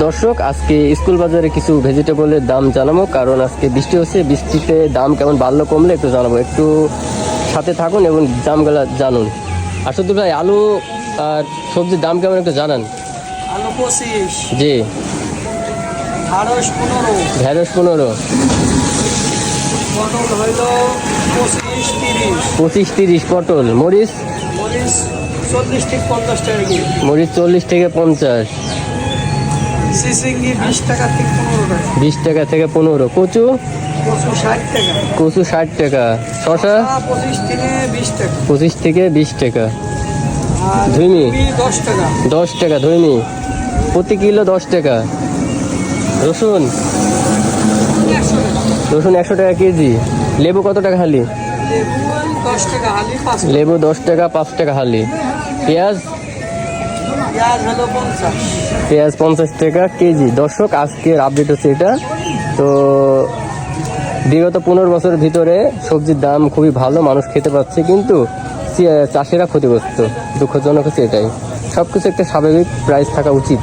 দর্শক, আজকে স্কুল বাজারে কিছু ভেজিটেবলের দাম জানাবো, কারণ আজকে বৃষ্টি হচ্ছে। বৃষ্টিতে দাম কেমন বাড়লো কমলে একটু জানাবো, একটু সাথে থাকুন এবং দামগুলো জানুন। আসলে ভাই, আলু আর সবজির দাম কেমন একটু জানান। আলু 25, জি। ঢেঁড়স 15, ঢেঁড়স 15, পটল হইল 25-30 পটল। মরিচ মরিচ 40 থেকে 50 টাকা কেজি, মরিচ 40 থেকে 50, সিসিঙ্গি 20 টাকা থেকে 15 টাকা, 20 টাকা থেকে 15। কচু কচু 60 টাকা, কচু 60 টাকা। শশা 25 থেকে 20 টাকা, 25 থেকে 20 টাকা। আর ধুইমি? কপি 10 টাকা, 10 টাকা ধুইমি, প্রতি কিলো 10 টাকা। রসুন 100 টাকা, রসুন 100 টাকা কেজি। লেবু কত টাকা হালি? লেবু 10 টাকা হালি, 5 লেবু 10 টাকা, 5 টাকা হালি। পেঁয়াজ পেঁয়াজ হলো 50, পেঁয়াজ 50 টাকা কেজি। দর্শক, আজকের আপডেট হচ্ছে এটা। তো বিগত 15 বছরের ভিতরে সবজির দাম খুবই ভালো, মানুষ খেতে পাচ্ছে, কিন্তু চাষিরা ক্ষতিগ্রস্ত। দুঃখজনক হচ্ছে এটাই। সব কিছু একটা স্বাভাবিক প্রাইস থাকা উচিত।